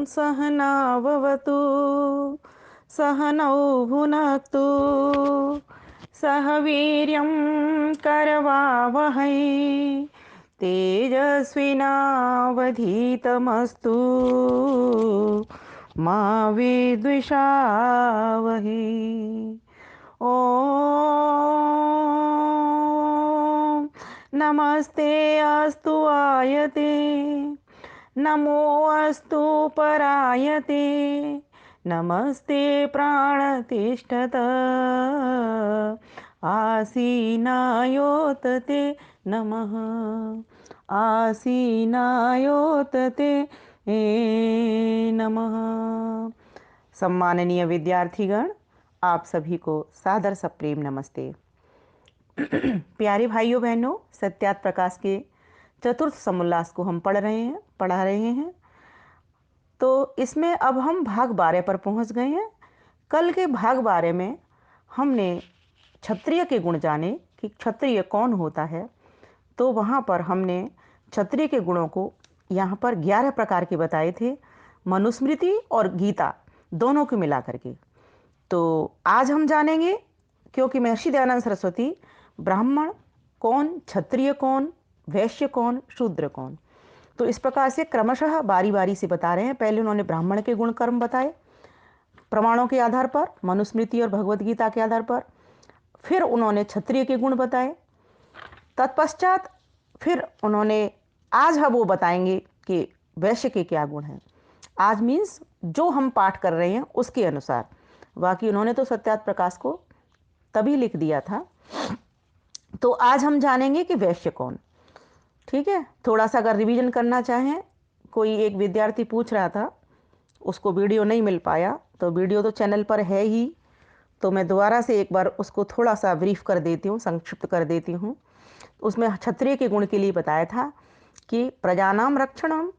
सहनाववतु सहनौ भुनक्तु सह वीर्यं करवावहै तेजस्विनावधीतमस्तु मा विद्विषावहै। ॐ नमस्ते अस्तु आयते नमो अस्तु परायते नमस्ते प्राणतिष्ठत आसीनायोतते नमः आसीनायोतते नमः। सम्माननीय विद्यार्थीगण, आप सभी को सादर सप्रेम नमस्ते। प्यारे भाइयों बहनों, सत्यात प्रकाश के चतुर्थ समोल्लास को हम पढ़ा रहे हैं। तो इसमें अब हम भाग 12 पर पहुंच गए हैं। कल के भाग 12 में हमने क्षत्रिय के गुण जाने कि क्षत्रिय कौन होता है। तो वहाँ पर हमने क्षत्रिय के गुणों को यहाँ पर 11 प्रकार के बताए थे, मनुस्मृति और गीता दोनों को मिला करके। तो आज हम जानेंगे, क्योंकि महर्षि दयानंद सरस्वती ब्राह्मण कौन, क्षत्रिय कौन, वैश्य कौन, शूद्र कौन, तो इस प्रकार से क्रमशः बारी बारी से बता रहे हैं। पहले उन्होंने ब्राह्मण के गुण कर्म बताए प्रमाणों के आधार पर, मनुस्मृति और भगवद गीता के आधार पर। फिर उन्होंने क्षत्रिय के गुण बताए। तत्पश्चात फिर उन्होंने आज हम वो बताएंगे कि वैश्य के क्या गुण हैं। आज मीन्स जो हम पाठ कर रहे हैं उसके अनुसार। बाकी उन्होंने तो सत्यात प्रकाश को तभी लिख दिया था। तो आज हम जानेंगे कि वैश्य कौन। ठीक है, थोड़ा सा अगर रिवीजन करना चाहें, कोई एक विद्यार्थी पूछ रहा था, उसको वीडियो नहीं मिल पाया, तो वीडियो तो चैनल पर है ही, तो मैं दोबारा से एक बार उसको थोड़ा सा ब्रीफ कर देती हूँ, संक्षिप्त कर देती हूँ। उसमें क्षत्रिय के गुण के लिए बताया था कि प्रजानाम रक्षणम,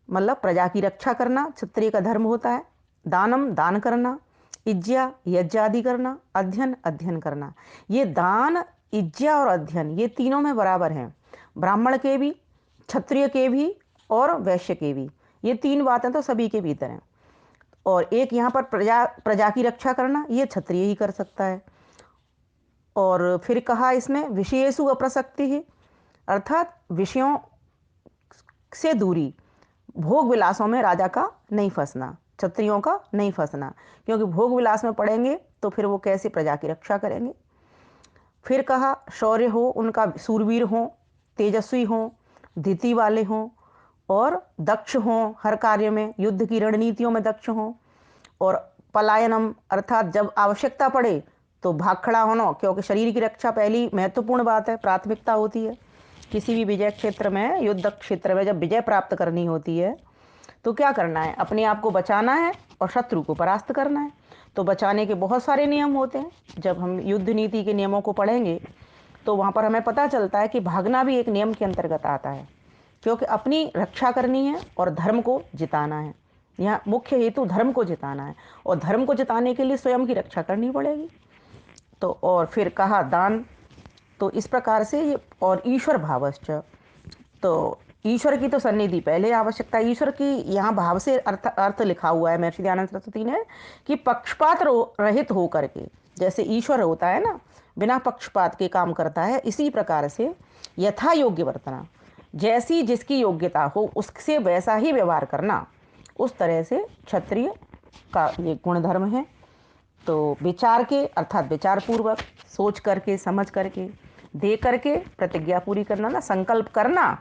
मतलब प्रजा की रक्षा करना क्षत्रिय का धर्म होता है। दानम, दान करना। इज्या, यज्ञादि करना। अध्ययन, अध्ययन करना। ये दान, इज्या और अध्ययन ये तीनों में बराबर हैं, ब्राह्मण के भी, क्षत्रिय के भी और वैश्य के भी। ये तीन बातें तो सभी के भीतर हैं। और एक यहाँ पर प्रजा की रक्षा करना, ये क्षत्रिय ही कर सकता है। और फिर कहा इसमें विषयेषु अप्रसक्ति ही, अर्थात विषयों से दूरी, भोग विलासों में राजा का नहीं फंसना, क्षत्रियों का नहीं फंसना, क्योंकि भोग विलास में पड़ेंगे तो फिर वो कैसे प्रजा की रक्षा करेंगे। फिर कहा शौर्य हो, उनका सूरवीर हो, तेजस्वी हो, धीति वाले हों और दक्ष हों, हर कार्य में युद्ध की रणनीतियों में दक्ष हों। और पलायनम, अर्थात जब आवश्यकता पड़े तो भाग खड़ा होना, क्योंकि शरीर की रक्षा पहली महत्वपूर्ण बात है, प्राथमिकता होती है। किसी भी विजय क्षेत्र में, युद्ध क्षेत्र में जब विजय प्राप्त करनी होती है तो क्या करना है, अपने आप को बचाना है और शत्रु को परास्त करना है। तो बचाने के बहुत सारे नियम होते हैं। जब हम युद्ध नीति के नियमों को पढ़ेंगे तो वहाँ पर हमें पता चलता है कि भागना भी एक नियम के अंतर्गत आता है, क्योंकि अपनी रक्षा करनी है और धर्म को जिताना है। यहाँ मुख्य हेतु धर्म को जिताना है, और धर्म को जिताने के लिए स्वयं की रक्षा करनी पड़ेगी। तो और फिर कहा दान, तो इस प्रकार से ये, और ईश्वर भावश्च, तो ईश्वर की तो सन्निधि पहले आवश्यकता। ईश्वर की यहाँ भाव से अर्थ लिखा हुआ है महर्षि दयानंद सरस्वती ने कि पक्षपात रहित हो करके, जैसे ईश्वर होता है ना, बिना पक्षपात के काम करता है, इसी प्रकार से यथा योग्य वर्तना, जैसी जिसकी योग्यता हो उससे वैसा ही व्यवहार करना, उस तरह से क्षत्रिय का ये गुणधर्म है। तो विचार के, अर्थात विचार पूर्वक, सोच करके, समझ करके, दे करके प्रतिज्ञा पूरी करना, ना संकल्प करना,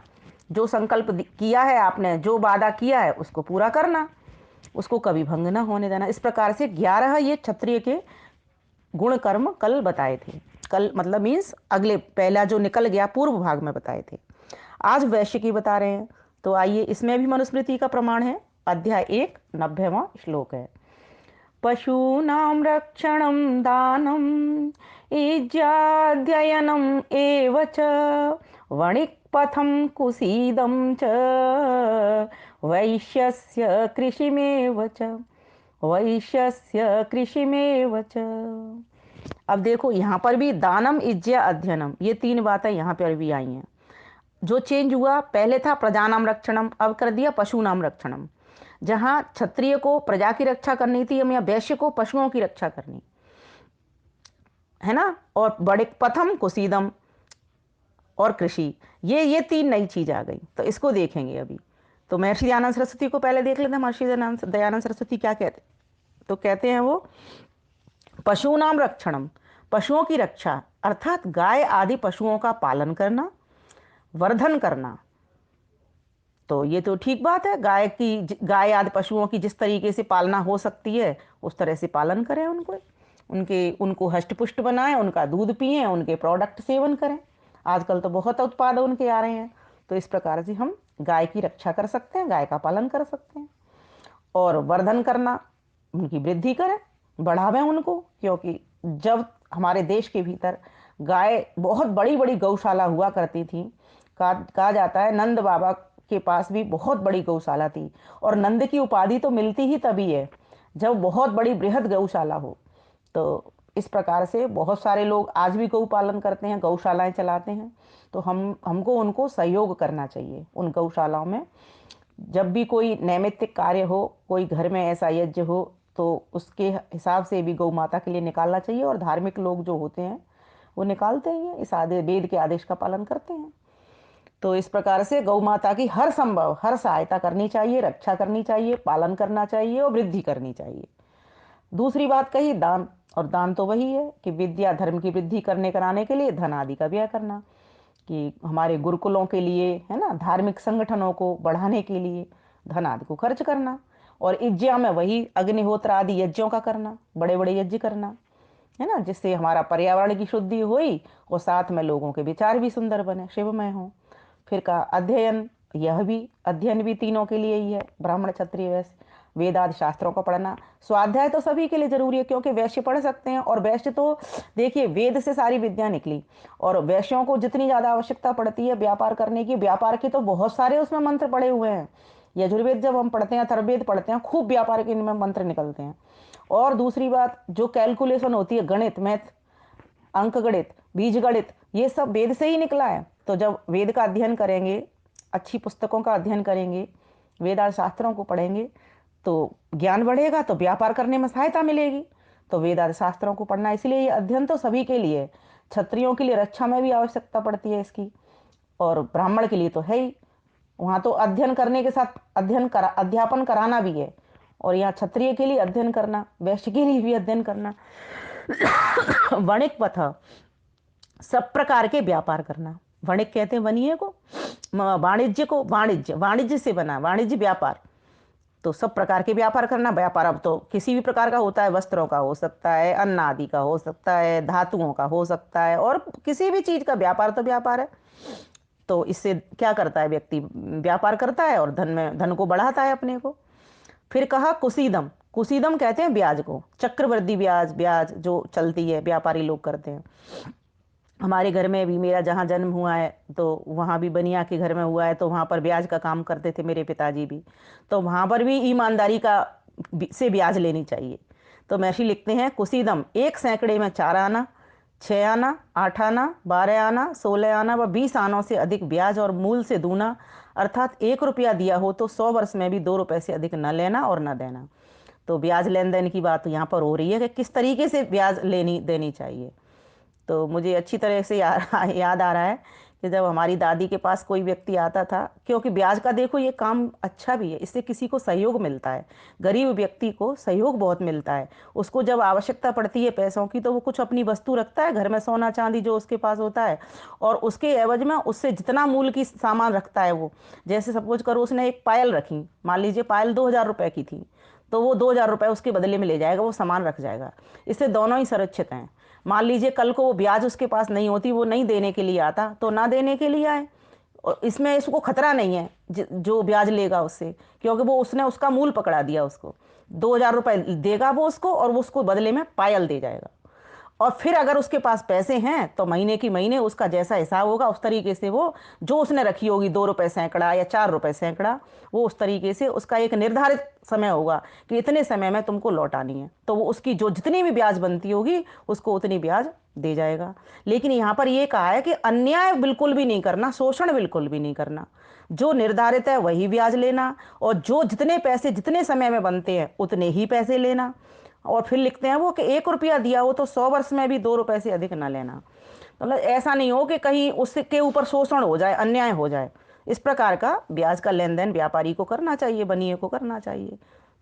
जो संकल्प किया है आपने, जो वादा किया है उसको पूरा करना, उसको कभी भंग ना होने देना। इस प्रकार से 11 ये क्षत्रिय के गुण कर्म कल बताए थे। कल मतलब मीन्स अगले, पहला जो निकल गया पूर्व भाग में बताए थे। आज वैश्य की बता रहे हैं। तो आइए, इसमें भी मनुस्मृति का प्रमाण है। अध्याय 1 90वां श्लोक है। पशूनां रक्षणं दानम् इज्याध्ययनम् एव च वणिक्पथं कुसीदं च वैश्यस्य कृषिमेव च वैश्यस्य कृषिमेव च। अब देखो यहाँ पर भी दानम, इज्या, अध्ययनम, ये तीन बातें यहाँ पर भी आई हैं। जो चेंज हुआ, पहले था प्रजानाम रक्षणम, अब कर दिया पशुनाम रक्षणम। जहाँ क्षत्रिय को प्रजा की रक्षा करनी थी या वैश्य को पशुओं की रक्षा करनी है ना। और बड़े पथम कुसीदम और कृषि, ये तीन नई चीज आ गई, तो इसको देखेंगे अभी। तो महर्षि दयानंद सरस्वती को पहले देख लेते हैं। महर्षि दयानंद सरस्वती क्या कहते हैं, तो कहते हैं वो पशूनाम रक्षणम, पशुओं की रक्षा अर्थात गाय आदि पशुओं का पालन करना, वर्धन करना। तो ये तो ठीक बात है, गाय आदि पशुओं की जिस तरीके से पालना हो सकती है उस तरह से पालन करें उनको, उनको हष्ट पुष्ट बनाएं, उनका दूध पिएं, उनके प्रोडक्ट सेवन करें। आजकल तो बहुत उत्पाद उनके आ रहे हैं, तो इस प्रकार से हम गाय की रक्षा कर सकते हैं, गाय का पालन कर सकते हैं। और वर्धन करना, उनकी वृद्धि करें, बढ़ावें उनको, क्योंकि जब हमारे देश के भीतर गाय बहुत बड़ी बड़ी गौशाला हुआ करती थी, कहा जाता है नंद बाबा के पास भी बहुत बड़ी गौशाला थी, और नंद की उपाधि तो मिलती ही तभी है जब बहुत बड़ी बृहद गौशाला हो। तो इस प्रकार से बहुत सारे लोग आज भी गौ पालन करते हैं, गौशालाएं चलाते हैं। तो हमको उनको सहयोग करना चाहिए उन गौशालाओं में। जब भी कोई नैमित्तिक कार्य हो, कोई घर में ऐसा यज्ञ हो, तो उसके हिसाब से भी गौ माता के लिए निकालना चाहिए। और धार्मिक लोग जो होते हैं वो निकालते ही हैं, इस आदेश, वेद के आदेश का पालन करते हैं। तो इस प्रकार से गौ माता की हर संभव हर सहायता करनी चाहिए, रक्षा करनी चाहिए, पालन करना चाहिए और वृद्धि करनी चाहिए। दूसरी बात कही दान, और दान तो वही है कि विद्या धर्म की वृद्धि करने कराने के लिए धन आदि का व्यय करना, कि हमारे गुरुकुलों के लिए है ना, धार्मिक संगठनों को बढ़ाने के लिए धन आदि को खर्च करना। और यज्ञ में वही अग्निहोत्र आदि यज्ञों का करना, बड़े बड़े यज्ञ करना, है ना, जिससे हमारा पर्यावरण की शुद्धि हुई और साथ में लोगों के विचार भी सुंदर बने, शिवमय हो। फिर का अध्ययन, यह भी अध्ययन भी तीनों के लिए ही है, ब्राह्मण क्षत्रिय वैश्य, वेद आदि शास्त्रों को पढ़ना। स्वाध्याय तो सभी के लिए जरूरी है, क्योंकि वैश्य पढ़ सकते हैं, और वैश्य तो देखिए वेद से सारी विद्या निकली, और वैश्यों को जितनी ज्यादा आवश्यकता पड़ती है व्यापार करने की, व्यापार के तो बहुत सारे उसमें मंत्र पड़े हुए हैं। यजुर्वेद जब हम पढ़ते हैं, अथर्ववेद पढ़ते हैं, खूब व्यापार के इनमें मंत्र निकलते हैं। और दूसरी बात, जो कैलकुलेशन होती है, गणित, मैथ, अंक गणित, बीज गणित, ये सब वेद से ही निकला है। तो जब वेद का अध्ययन करेंगे, अच्छी पुस्तकों का अध्ययन करेंगे, वेदांत शास्त्रों को पढ़ेंगे, तो ज्ञान बढ़ेगा, तो व्यापार करने में सहायता मिलेगी। तो वेदांत शास्त्रों को पढ़ना, इसलिए ये अध्ययन तो सभी के लिए, क्षत्रियों के लिए रक्षा में भी आवश्यकता पड़ती है इसकी, और ब्राह्मण के लिए तो है ही। वहाँ तो अध्ययन करने के साथ अध्यापन कराना भी है, और यहाँ क्षत्रिय के लिए अध्ययन करना, वैश्य के लिए भी अध्ययन करना। वणिक पथ, सब प्रकार के व्यापार करना, वणिक कहते हैं वनीय को, वाणिज्य को, वाणिज्य वाणिज्य से बना, वाणिज्य व्यापार। तो सब प्रकार के व्यापार करना। व्यापार अब तो किसी भी प्रकार का होता है, वस्त्रों का हो सकता है, अन्न आदि का हो सकता है, धातुओं का हो सकता है, और किसी भी चीज का व्यापार तो व्यापार है। तो इससे क्या करता है व्यक्ति, व्यापार करता है और धन को बढ़ाता है अपने को। फिर कहा कुसीदम, कुसीदम कहते हैं ब्याज को, चक्रवृद्धि ब्याज, ब्याज जो चलती है व्यापारी लोग करते हैं। हमारे घर में भी, मेरा जहाँ जन्म हुआ है तो वहाँ भी बनिया के घर में हुआ है, तो वहाँ पर ब्याज का काम करते थे मेरे पिताजी भी। तो वहाँ पर भी ईमानदारी का से ब्याज लेनी चाहिए। तो महर्षि लिखते हैं कुसीदम, एक सैकड़े में 4 आना, 6 आना, 8 आना, 12 आना, 16 आना व 20 आनों से अधिक ब्याज और मूल से दूना, अर्थात 1 रुपया दिया हो तो 100 वर्ष में भी 2 रुपये से अधिक न लेना और न देना। तो ब्याज लेन देन की बात यहाँ पर हो रही है कि किस तरीके से ब्याज लेनी देनी चाहिए। तो मुझे अच्छी तरह से याद आ रहा है कि जब हमारी दादी के पास कोई व्यक्ति आता था, क्योंकि ब्याज का देखो ये काम अच्छा भी है, इससे किसी को सहयोग मिलता है, गरीब व्यक्ति को सहयोग बहुत मिलता है। उसको जब आवश्यकता पड़ती है पैसों की, तो वो कुछ अपनी वस्तु रखता है घर में, सोना चांदी जो उसके पास होता है, और उसके एवज में उससे जितना मूल्य की सामान रखता है वो, जैसे सपोज करो उसने एक पायल रखी, मान लीजिए पायल 2,000 रुपये की थी, तो वो 2,000 रुपये उसके बदले में ले जाएगा, वो सामान रख जाएगा। इससे दोनों ही सुरक्षित हैं। मान लीजिए कल को वो ब्याज उसके पास नहीं होती, वो नहीं देने के लिए आता, तो ना देने के लिए आए, और इसमें इसको खतरा नहीं है जो ब्याज लेगा उससे, क्योंकि वो उसने उसका मूल पकड़ा दिया, उसको 2,000 रुपये देगा वो उसको, और वो उसको बदले में पायल दे जाएगा। और फिर अगर उसके पास पैसे हैं तो महीने की महीने उसका जैसा हिसाब होगा उस तरीके से वो, जो उसने रखी होगी 2 रुपये सैकड़ा या 4 रुपये सैकड़ा, वो उस तरीके से उसका एक निर्धारित समय होगा कि इतने समय में तुमको लौटानी है, तो वो उसकी जो जितनी भी ब्याज बनती होगी उसको उतनी ब्याज दे जाएगा। लेकिन यहाँ पर ये कहा है कि अन्याय बिल्कुल भी नहीं करना, शोषण बिल्कुल भी नहीं करना। जो निर्धारित है वही ब्याज लेना, और जो जितने पैसे जितने समय में बनते हैं उतने ही पैसे लेना। और फिर लिखते हैं वो कि 1 रुपया दिया हो तो 100 वर्ष में भी 2 रुपये से अधिक ना लेना। मतलब ऐसा नहीं हो कि कहीं उसके ऊपर शोषण हो जाए, अन्याय हो जाए। इस प्रकार का ब्याज का लेन देन व्यापारी को करना चाहिए, बनिए को करना चाहिए।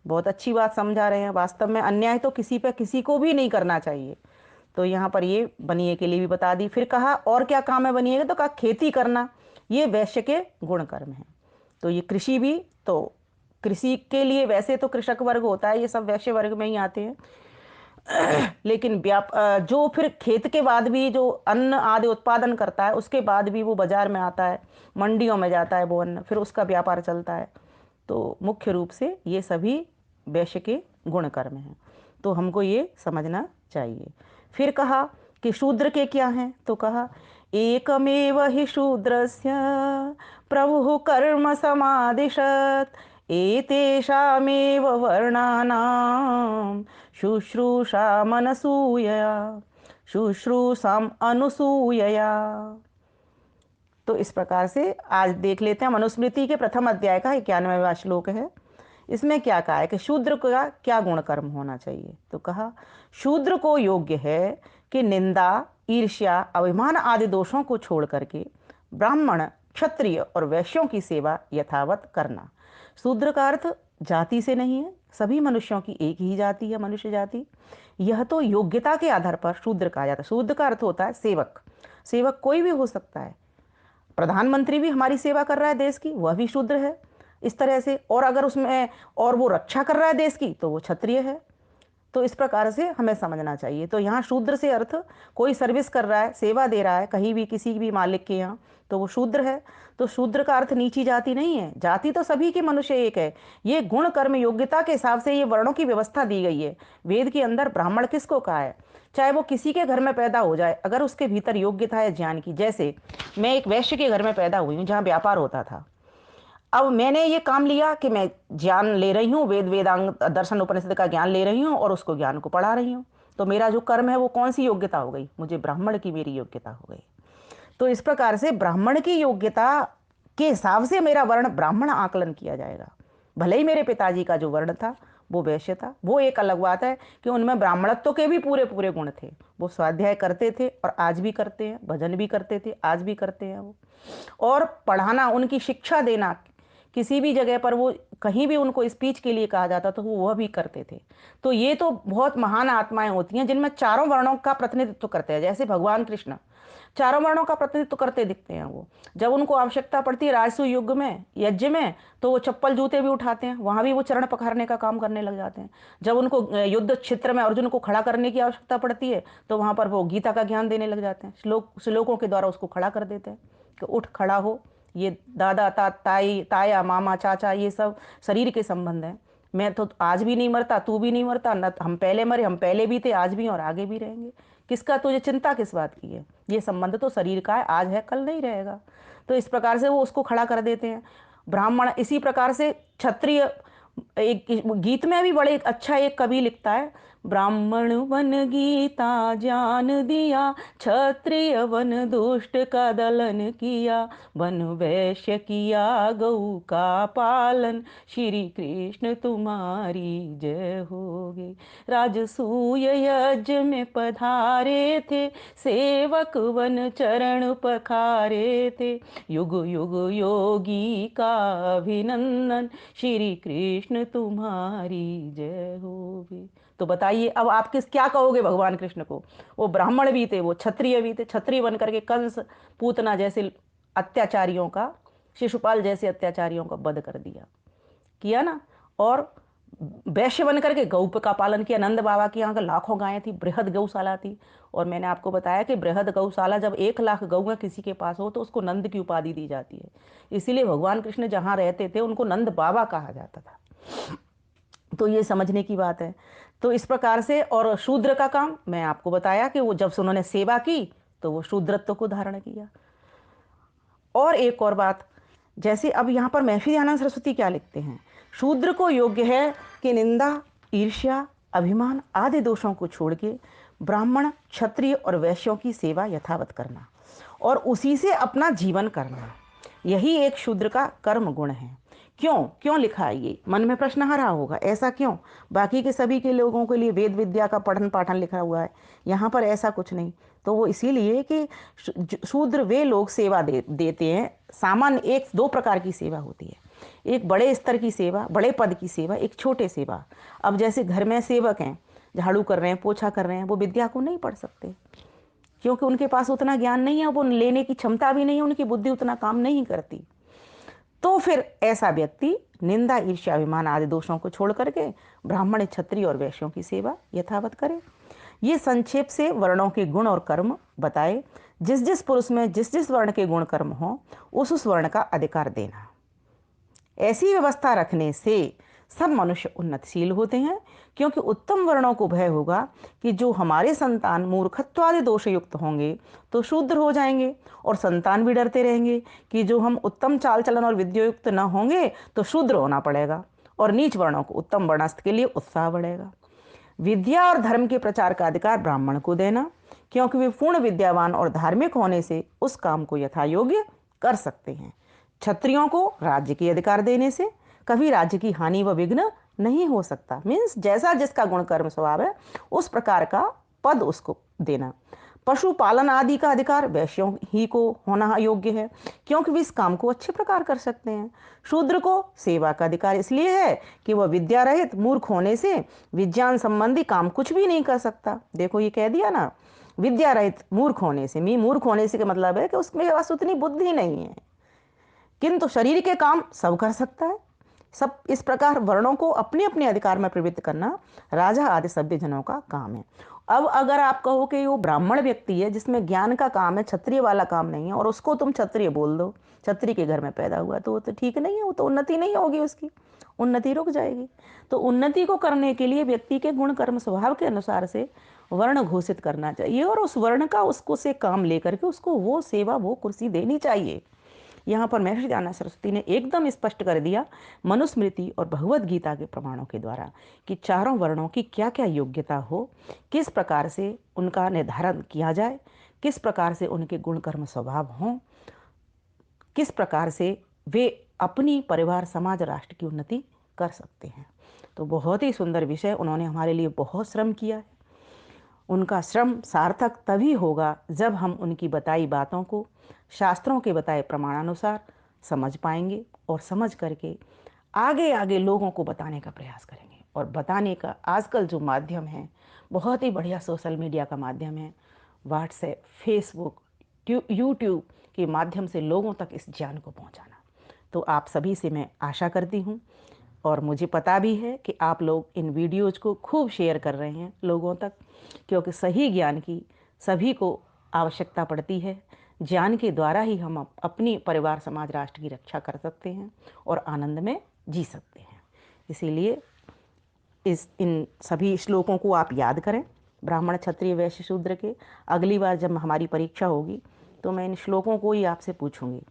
बहुत अच्छी बात समझा रहे हैं। वास्तव में अन्याय तो किसी पे किसी को भी नहीं करना चाहिए। तो यहाँ पर ये बनिए के लिए भी बता दी। फिर कहा और क्या काम है बनिए का, तो कहा खेती करना, ये वैश्य के गुण कर्म है। तो ये कृषि भी, तो कृषि के लिए वैसे तो कृषक वर्ग होता है, ये सब वैश्य वर्ग में ही आते हैं। लेकिन जो फिर खेत के बाद भी जो अन्न आदि उत्पादन करता है, उसके बाद भी वो बाजार में आता है, मंडियों में जाता है वो अन्न, फिर उसका व्यापार चलता है। तो मुख्य रूप से ये सभी वैश्य के गुण कर्म हैं, तो हमको ये समझना चाहिए। फिर कहा कि शूद्र के क्या हैं, तो कहा एकमेव हि शूद्रस्य प्रभुः कर्म समादिशत् एतेषामेव वर्णानां शुश्रूषामनसूयया शुश्रूषाम अनुसूयया। तो इस प्रकार से आज देख लेते हैं, मनुस्मृति के प्रथम अध्याय का 91वां श्लोक है। इसमें क्या कहा है कि शूद्र का क्या गुण कर्म होना चाहिए, तो कहा शूद्र को योग्य है कि निंदा, ईर्ष्या, अभिमान आदि दोषों को छोड़ करके ब्राह्मण, क्षत्रिय और वैश्यों की सेवा यथावत करना। शूद्र का अर्थ जाति से नहीं है, सभी मनुष्यों की एक ही जाति है, मनुष्य जाति। यह तो योग्यता के आधार पर शूद्र कहा जाता है। शूद्र का अर्थ होता है सेवक। सेवक कोई भी हो सकता है, प्रधानमंत्री भी हमारी सेवा कर रहा है देश की, वह भी शूद्र है इस तरह से। और अगर उसमें और वो रक्षा कर रहा है देश की, तो वो क्षत्रिय है। तो इस प्रकार से हमें समझना चाहिए। तो यहाँ शूद्र से अर्थ कोई सर्विस कर रहा है, सेवा दे रहा है कहीं भी, किसी भी मालिक के यहाँ, तो वो शूद्र है। तो शूद्र का अर्थ नीची जाति नहीं है, जाति तो सभी के मनुष्य एक है। ये गुण कर्म योग्यता के हिसाब से ये वर्णों की व्यवस्था दी गई है। वेद के अंदर ब्राह्मण किसको कहा है, चाहे वो किसी के घर में पैदा हो जाए, अगर उसके भीतर योग्यता है ज्ञान की। जैसे मैं एक वैश्य के घर में पैदा हुई हूँ जहाँ व्यापार होता था। अब मैंने ये काम लिया कि मैं ज्ञान ले रही हूँ, वेद वेदांग दर्शन उपनिषद का ज्ञान ले रही हूँ और उसको ज्ञान को पढ़ा रही हूँ। तो मेरा जो कर्म है वो कौन सी योग्यता हो गई, मुझे ब्राह्मण की मेरी योग्यता हो गई। तो इस प्रकार से ब्राह्मण की योग्यता के हिसाब से मेरा वर्ण ब्राह्मण आकलन किया जाएगा। भले ही मेरे पिताजी का जो वर्ण था वो वैश्य था, वो एक अलग बात है कि उनमें ब्राह्मणत्व के भी पूरे पूरे गुण थे। वो स्वाध्याय करते थे और आज भी करते हैं, भजन भी करते थे, आज भी करते हैं वो। और पढ़ाना, उनकी शिक्षा देना, किसी भी जगह पर वो कहीं भी उनको स्पीच के लिए कहा जाता तो वो वह भी करते थे। तो ये तो बहुत महान आत्माएं होती हैं जिनमें चारों वर्णों का प्रतिनिधित्व करते हैं। जैसे भगवान कृष्ण चारों वर्णों का प्रतिनिधित्व करते दिखते हैं। वो जब उनको आवश्यकता पड़ती है राजसूय युग में, यज्ञ में, तो वो चप्पल जूते भी उठाते हैं, वहां भी वो चरण पखारने का काम करने लग जाते हैं। जब उनको युद्ध क्षेत्र में अर्जुन को खड़ा करने की आवश्यकता पड़ती है तो वहां पर वो गीता का ज्ञान देने लग जाते हैं, श्लोकों के द्वारा उसको खड़ा कर देते हैं कि उठ खड़ा हो। ये दादा ताई ताया मामा चाचा ये सब शरीर के संबंध हैं। मैं तो आज भी नहीं मरता, तू भी नहीं मरता, न हम पहले मरे, हम पहले भी थे, आज भी और आगे भी रहेंगे। किसका तुझे चिंता किस बात की है, ये संबंध तो शरीर का है, आज है कल नहीं रहेगा। तो इस प्रकार से वो उसको खड़ा कर देते हैं। ब्राह्मण इसी प्रकार से क्षत्रिय, एक गीत में भी बड़े अच्छा एक कवि लिखता है, ब्राह्मण वन गीता जान दिया, क्षत्रिय वन दुष्ट का दलन किया, वन वैश्य किया गौ का पालन, श्री कृष्ण तुम्हारी जय होगी। राजसूय यज्ञ में पधारे थे, सेवक वन चरण पखारे थे, युग युग योगी का अभिनंदन, श्री कृष्ण तुम्हारी जय होगी। तो बताइए अब आप क्या कहोगे भगवान कृष्ण को। वो ब्राह्मण भी थे, वो क्षत्रिय भी थे, क्षत्रिय बन करके कंस पूतना जैसे अत्याचारियों का, शिशुपाल जैसे अत्याचारियों का वध कर दिया, किया ना। और वैश्य बन करके गौ का पालन किया। नंद बाबा के यहाँ का लाखों गायें थी, बृहद गौशाला थी। और मैंने आपको बताया कि बृहद गौशाला जब 1 लाख गौएं किसी के पास हो तो उसको नंद की उपाधि दी जाती है। इसीलिए भगवान कृष्ण जहाँ रहते थे उनको नंद बाबा कहा जाता था। तो ये समझने की बात है। तो इस प्रकार से, और शूद्र का काम मैं आपको बताया कि वो जब से उन्होंने सेवा की तो वो शूद्रत्व को धारण किया। और एक और बात, जैसे अब यहाँ पर महर्षि दयानंद सरस्वती क्या लिखते हैं, शूद्र को योग्य है कि निंदा, ईर्ष्या, अभिमान आदि दोषों को छोड़ के ब्राह्मण, क्षत्रिय और वैश्यों की सेवा यथावत करना और उसी से अपना जीवन करना। यही एक शूद्र का कर्म गुण है। क्यों क्यों लिखा है ये? मन में प्रश्न आ रहा होगा, ऐसा क्यों? बाकी के सभी के लोगों के लिए वेद विद्या का पठन पाठन लिखा हुआ है, यहाँ पर ऐसा कुछ नहीं। तो वो इसीलिए कि शूद्र वे लोग सेवा देते हैं। सामान्य एक दो प्रकार की सेवा होती है, एक बड़े स्तर की सेवा, बड़े पद की सेवा, एक छोटे सेवा। अब जैसे घर में सेवक हैं, झाड़ू कर रहे हैं, पोछा कर रहे हैं, वो विद्या को नहीं पढ़ सकते, क्योंकि उनके पास उतना ज्ञान नहीं है, वो लेने की क्षमता भी नहीं है, उनकी बुद्धि उतना काम नहीं करती। तो फिर ऐसा व्यक्ति निंदा, ईर्ष्या, अभिमान आदि दोषों को छोड़ करके ब्राह्मण, क्षत्रिय और वैश्यों की सेवा यथावत करे। ये संक्षेप से वर्णों के गुण और कर्म बताए। जिस जिस पुरुष में जिस जिस वर्ण के गुण कर्म हो, उस वर्ण का अधिकार देना। ऐसी व्यवस्था रखने से सब मनुष्य उन्नतशील होते हैं, क्योंकि उत्तम वर्णों को भय होगा कि जो हमारे संतान मूर्खत्वादि दोष युक्त होंगे तो शूद्र हो जाएंगे, और संतान भी डरते रहेंगे कि जो हम उत्तम चाल चलन और विद्यायुक्त न होंगे तो शूद्र होना पड़ेगा, और नीच वर्णों को उत्तम वर्णस्थ के लिए उत्साह बढ़ेगा। विद्या और धर्म के प्रचार का अधिकार ब्राह्मण को देना, क्योंकि वे पूर्ण विद्यावान और धार्मिक होने से उस काम को यथायोग्य कर सकते हैं। क्षत्रियों को राज्य के अधिकार देने से कभी राज्य की हानि व विघ्न नहीं हो सकता। मीन्स जैसा जिसका गुण कर्म स्वभाव है उस प्रकार का पद उसको देना। पशुपालन आदि का अधिकार वैश्यों ही को होना योग्य है, क्योंकि वे इस काम को अच्छे प्रकार कर सकते हैं। शूद्र को सेवा का अधिकार इसलिए है कि वह विद्या रहित मूर्ख होने से विज्ञान संबंधी काम कुछ भी नहीं कर सकता। देखो ये कह दिया ना, विद्या रहित मूर्ख होने से, मूर्ख होने से का मतलब है कि उसमें बस उतनी बुद्धि नहीं है, किंतु शरीर के काम सब कर सकता है। सब इस प्रकार वर्णों को अपने अपने अधिकार में प्रवृत्त करना राजा आदि सभ्य जनों का काम है। अब अगर आप कहो कि वो ब्राह्मण व्यक्ति है जिसमें ज्ञान का काम है, क्षत्रिय वाला काम नहीं है, और उसको तुम क्षत्रिय बोल दो, क्षत्रिय के घर में पैदा हुआ, तो वो तो ठीक नहीं है, वो तो उन्नति नहीं होगी, उसकी उन्नति रुक जाएगी। तो उन्नति को करने के लिए व्यक्ति के गुण कर्म स्वभाव के अनुसार से वर्ण घोषित करना चाहिए, और उस वर्ण का उसको से काम लेकर के उसको वो सेवा, वो कुर्सी देनी चाहिए। यहाँ पर महर्षि दयानंद सरस्वती ने एकदम स्पष्ट कर दिया मनुस्मृति और भगवत गीता के प्रमाणों के द्वारा कि चारों वर्णों की क्या क्या योग्यता हो, किस प्रकार से उनका निर्धारण किया जाए, किस प्रकार से उनके गुण कर्म स्वभाव हों, किस प्रकार से वे अपनी परिवार, समाज, राष्ट्र की उन्नति कर सकते हैं। तो बहुत ही सुंदर विषय, उन्होंने हमारे लिए बहुत श्रम किया है। उनका श्रम सार्थक तभी होगा जब हम उनकी बताई बातों को शास्त्रों के बताए प्रमाणानुसार समझ पाएंगे, और समझ करके आगे आगे लोगों को बताने का प्रयास करेंगे। और बताने का आजकल जो माध्यम है, बहुत ही बढ़िया सोशल मीडिया का माध्यम है, व्हाट्सएप, फेसबुक, यूट्यूब के माध्यम से लोगों तक इस ज्ञान को पहुंचाना। तो आप सभी से मैं आशा करती हूँ, और मुझे पता भी है कि आप लोग इन वीडियोज़ को खूब शेयर कर रहे हैं लोगों तक, क्योंकि सही ज्ञान की सभी को आवश्यकता पड़ती है। ज्ञान के द्वारा ही हम अपनी परिवार, समाज, राष्ट्र की रक्षा कर सकते हैं और आनंद में जी सकते हैं। इसीलिए इन सभी श्लोकों को आप याद करें, ब्राह्मण, क्षत्रिय, वैश्य, शूद्र के। अगली बार जब हमारी परीक्षा होगी तो मैं इन श्लोकों को ही आपसे पूछूंगी,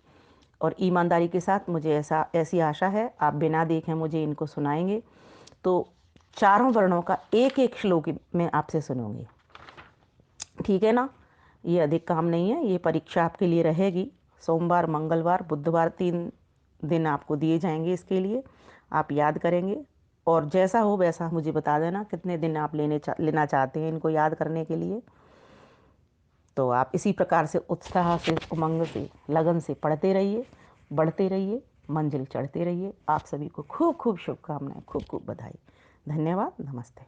और ईमानदारी के साथ मुझे ऐसी आशा है आप बिना देखे मुझे इनको सुनाएंगे। तो चारों वर्णों का एक एक श्लोक मैं आपसे सुनूंगी, ठीक है ना? ये अधिक काम नहीं है, ये परीक्षा आपके लिए रहेगी। सोमवार, मंगलवार, बुधवार 3 दिन आपको दिए जाएंगे इसके लिए। आप याद करेंगे, और जैसा हो वैसा मुझे बता देना कितने दिन आप लेना चाहते हैं इनको याद करने के लिए। तो आप इसी प्रकार से उत्साह से, उमंग से, लगन से पढ़ते रहिए, बढ़ते रहिए, मंजिल चढ़ते रहिए। आप सभी को खूब खूब शुभकामनाएं, खूब खूब बधाई। धन्यवाद, नमस्ते।